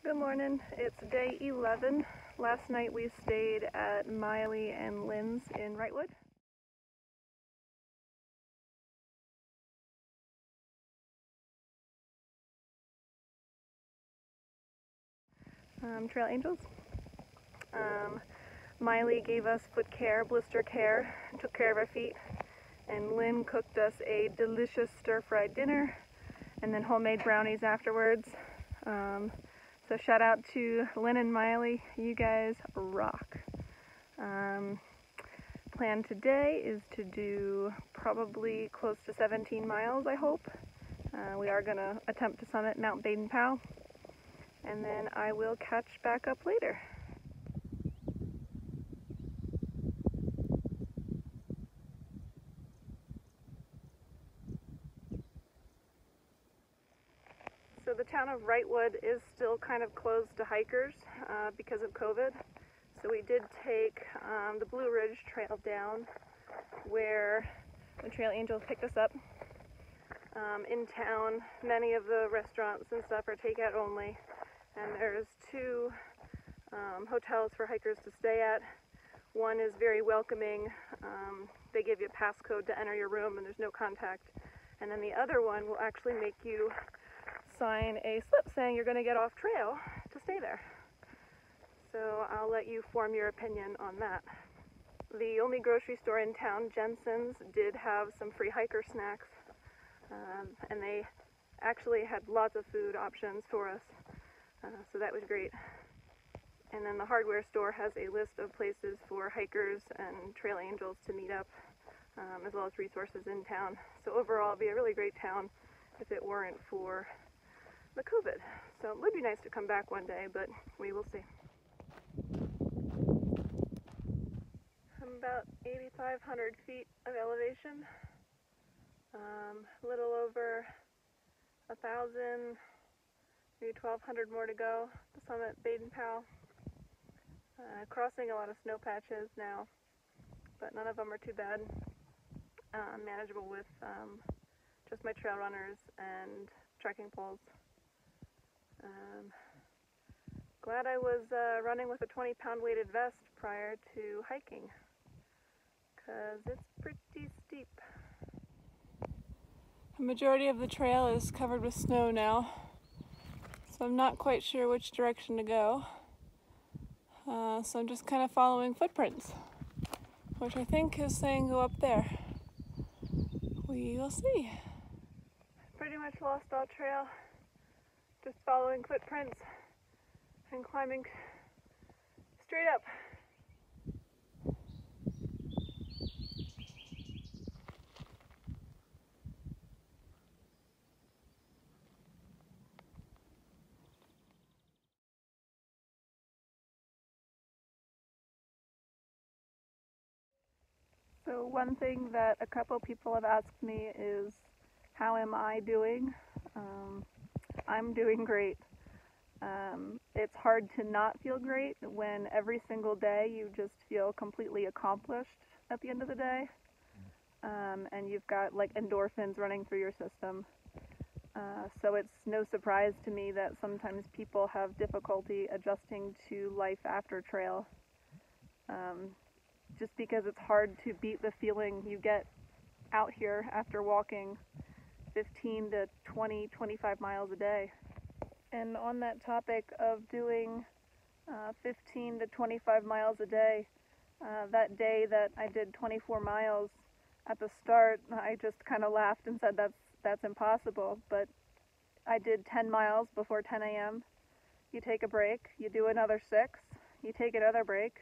Good morning. It's day 11. Last night we stayed at Miley and Lynn's in Wrightwood. Trail Angels. Miley gave us foot care, blister care, took care of our feet, and Lynn cooked us a delicious stir-fried dinner and then homemade brownies afterwards. So shout out to Lynn and Miley, you guys rock. Plan today is to do probably close to 17 miles, I hope. We are going to attempt to summit Mount Baden-Powell, and then I will catch back up later. So the town of Wrightwood is still kind of closed to hikers because of COVID. So we did take the Blue Ridge Trail down where the Trail Angels picked us up. In town, many of the restaurants and stuff are takeout only, and there's two hotels for hikers to stay at. One is very welcoming. They give you a passcode to enter your room and there's no contact. And then the other one will actually make you sign a slip saying you're going to get off trail to stay there. So I'll let you form your opinion on that. The only grocery store in town, Jensen's, did have some free hiker snacks, and they actually had lots of food options for us, so that was great. And then the hardware store has a list of places for hikers and trail angels to meet up, as well as resources in town. So overall, it'd be a really great town if it weren't for the COVID. So it would be nice to come back one day, but we will see. I'm about 8,500 feet of elevation, a little over 1,000, maybe 1,200 more to go to summit Baden-Powell. Crossing a lot of snow patches now, but none of them are too bad. Manageable with just my trail runners and trekking poles. Glad I was running with a 20-pound weighted vest prior to hiking, because it's pretty steep. The majority of the trail is covered with snow now, so I'm not quite sure which direction to go. So I'm just kind of following footprints, which I think is saying go up there. We will see. Pretty much lost all trail, just following footprints and climbing straight up. So one thing that a couple people have asked me is, how am I doing? I'm doing great. It's hard to not feel great when every single day you just feel completely accomplished at the end of the day, and you've got like endorphins running through your system. So it's no surprise to me that sometimes people have difficulty adjusting to life after trail, just because it's hard to beat the feeling you get out here after walking 15 to 20, 25 miles a day. And on that topic of doing 15 to 25 miles a day, that day that I did 24 miles at the start, I just kind of laughed and said that's impossible. But I did 10 miles before 10 a.m. You take a break, you do another 6, you take another break,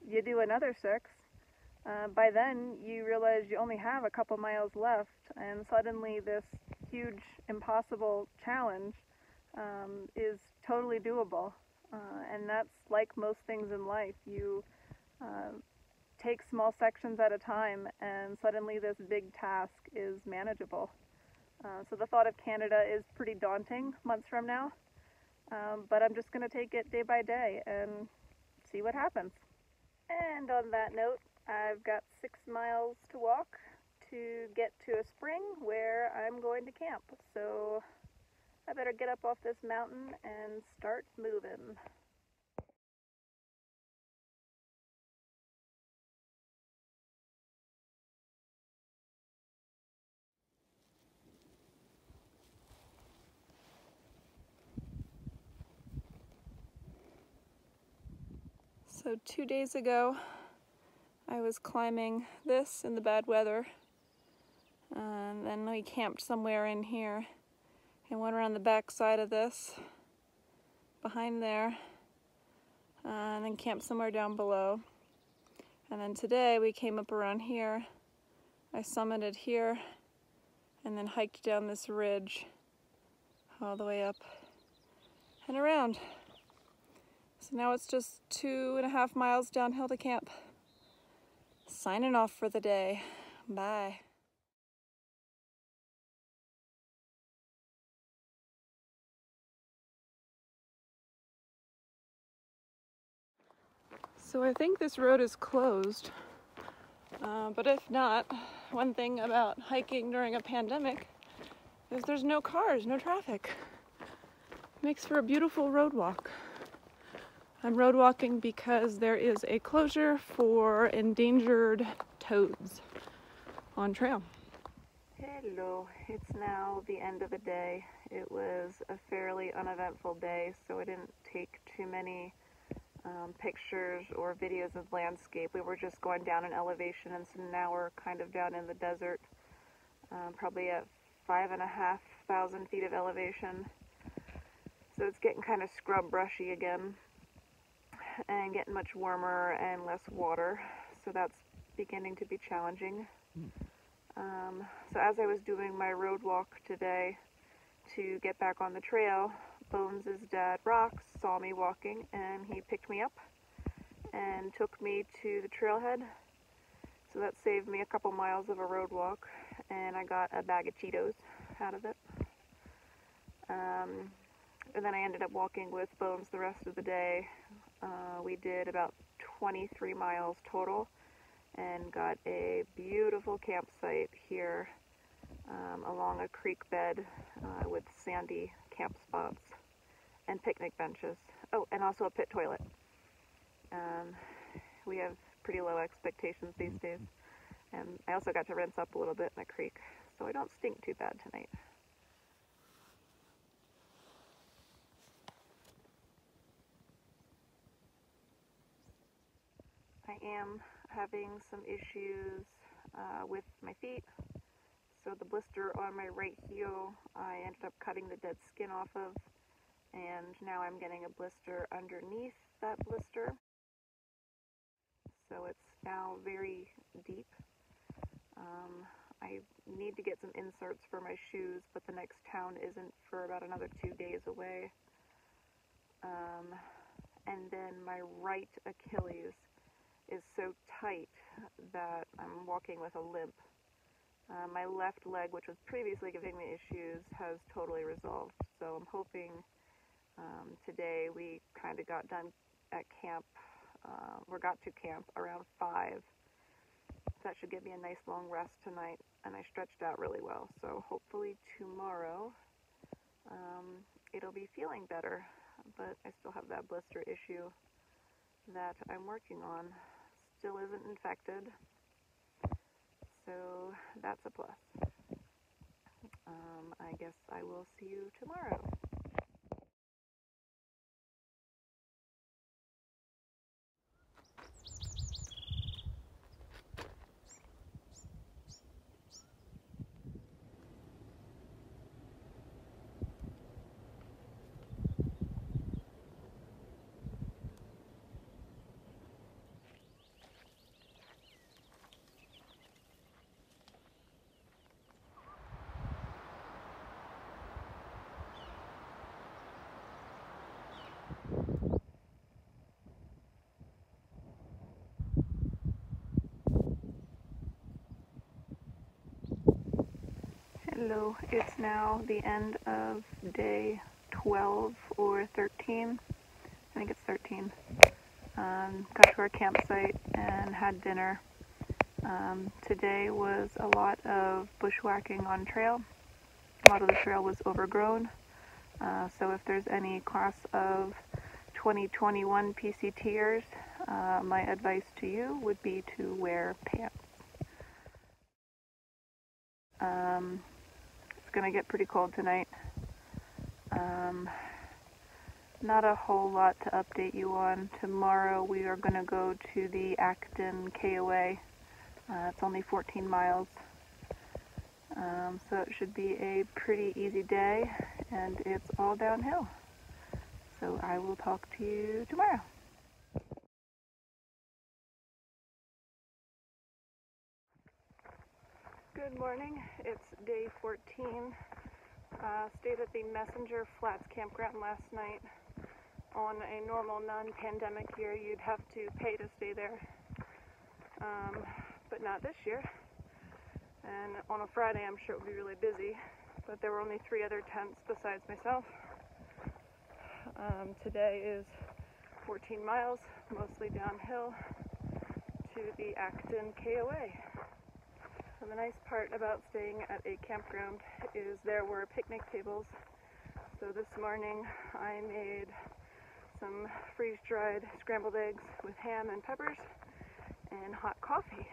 you do another 6. By then you realize you only have a couple miles left, and suddenly this huge impossible challenge is totally doable, and that's like most things in life. You take small sections at a time, and suddenly this big task is manageable. So the thought of Canada is pretty daunting months from now, but I'm just going to take it day by day and see what happens. And on that note, I've got 6 miles to walk to get to a spring where I'm going to camp. So I better get up off this mountain and start moving. So 2 days ago, I was climbing this in the bad weather, and then we camped somewhere in here and went around the back side of this, behind there, and then camped somewhere down below. And then today we came up around here. I summited here and then hiked down this ridge all the way up and around. So now it's just 2.5 miles downhill to camp. Signing off for the day. Bye. So I think this road is closed, but if not, one thing about hiking during a pandemic is there's no cars, no traffic. Makes for a beautiful road walk. I'm road walking because there is a closure for endangered toads on trail. Hello, it's now the end of the day. It was a fairly uneventful day, so I didn't take too many pictures or videos of landscape. We were just going down in elevation, and so now we're kind of down in the desert, probably at 5,500 feet of elevation. So it's getting kind of scrub brushy again and getting much warmer and less water, so that's beginning to be challenging. So as I was doing my road walk today to get back on the trail, Bones' dad, Rox, saw me walking, and he picked me up and took me to the trailhead. So that saved me a couple miles of a road walk, and I got a bag of Cheetos out of it. And then I ended up walking with Bones the rest of the day. We did about 23 miles total and got a beautiful campsite here along a creek bed with sandy camp spots and picnic benches. Oh, and also a pit toilet. We have pretty low expectations these days. And I also got to rinse up a little bit in the creek, so I don't stink too bad tonight. I am having some issues with my feet. So the blister on my right heel, I ended up cutting the dead skin off of, and now I'm getting a blister underneath that blister. So it's now very deep. I need to get some inserts for my shoes, but the next town isn't for about another 2 days away. And then my right Achilles is so tight that I'm walking with a limp. My left leg, which was previously giving me issues, has totally resolved. So I'm hoping today we kind of got done at camp, or got to camp around 5. That should give me a nice long rest tonight, and I stretched out really well. So hopefully tomorrow it'll be feeling better, but I still have that blister issue that I'm working on. Still isn't infected, so that's a plus. I guess I will see you tomorrow. Hello, it's now the end of day 12 or 13. I think it's 13. Got to our campsite and had dinner. Today was a lot of bushwhacking on trail. A lot of the trail was overgrown, So if there's any class of 2021 PCTers, my advice to you would be to wear pants. It's going to get pretty cold tonight. Not a whole lot to update you on. Tomorrow we are going to go to the Acton KOA. It's only 14 miles. So it should be a pretty easy day, and it's all downhill. So I will talk to you tomorrow. Good morning. It's day 14. Stayed at the Messenger Flats campground last night. On a normal non-pandemic year, you'd have to pay to stay there, but not this year. And on a Friday, I'm sure it would be really busy, but there were only 3 other tents besides myself. Today is 14 miles, mostly downhill, to the Acton KOA. So the nice part about staying at a campground is there were picnic tables. So this morning I made some freeze-dried scrambled eggs with ham and peppers and hot coffee.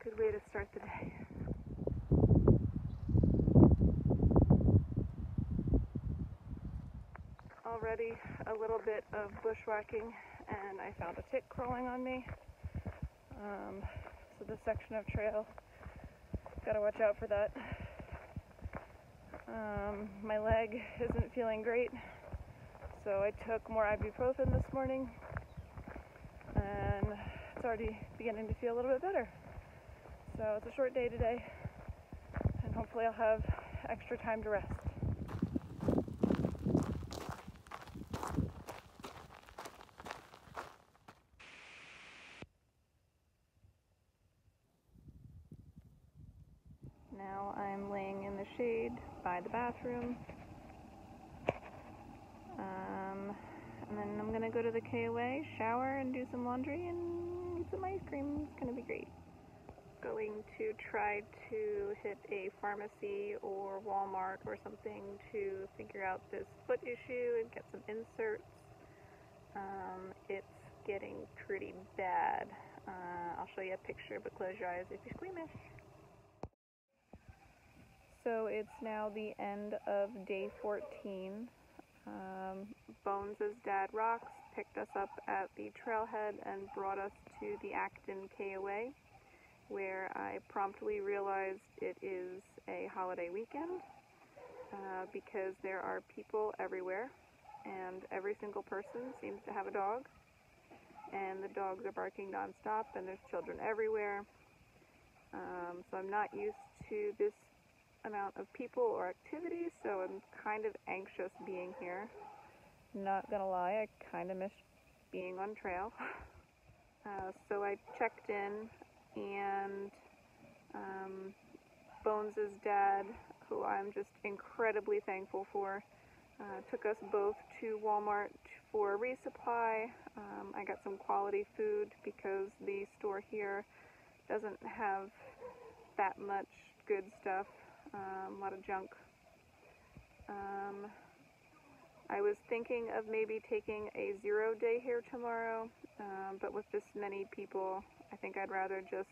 Good way to start the day. Already a little bit of bushwhacking, and I found a tick crawling on me. So this section of trail, gotta watch out for that. My leg isn't feeling great, so I took more ibuprofen this morning, and it's already beginning to feel a little bit better. So it's a short day today, and hopefully I'll have extra time to rest. Now I'm laying in the shade by the bathroom. And then I'm gonna go to the KOA, shower, and do some laundry and eat some ice cream. It's gonna be great. Going to try to hit a pharmacy or Walmart or something to figure out this foot issue and get some inserts. It's getting pretty bad. I'll show you a picture, but close your eyes if you're squeamish. So it's now the end of day 14. Bones' dad, Rox, picked us up at the trailhead and brought us to the Acton KOA, where I promptly realized it is a holiday weekend because there are people everywhere, and every single person seems to have a dog, and the dogs are barking nonstop, and there's children everywhere. So I'm not used to this amount of people or activity, so I'm kind of anxious being here. Not gonna lie, I kind of miss being on trail. So I checked in, and Bones' dad, who I'm just incredibly thankful for, took us both to Walmart for a resupply. I got some quality food because the store here doesn't have that much good stuff. A lot of junk. I was thinking of maybe taking a 0 day here tomorrow, but with this many people, I think I'd rather just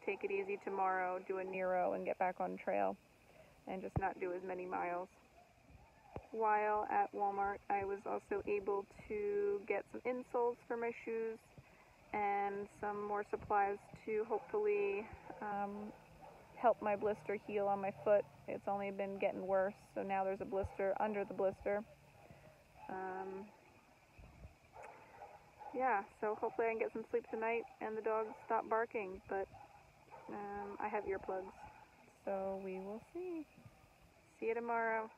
take it easy tomorrow, do a Nero, and get back on trail, and just not do as many miles. While at Walmart, I was also able to get some insoles for my shoes and some more supplies to hopefully help my blister heal on my foot. It's only been getting worse, so now there's a blister under the blister. Yeah, so hopefully I can get some sleep tonight and the dogs stop barking, but I have earplugs, so we will see. See you tomorrow.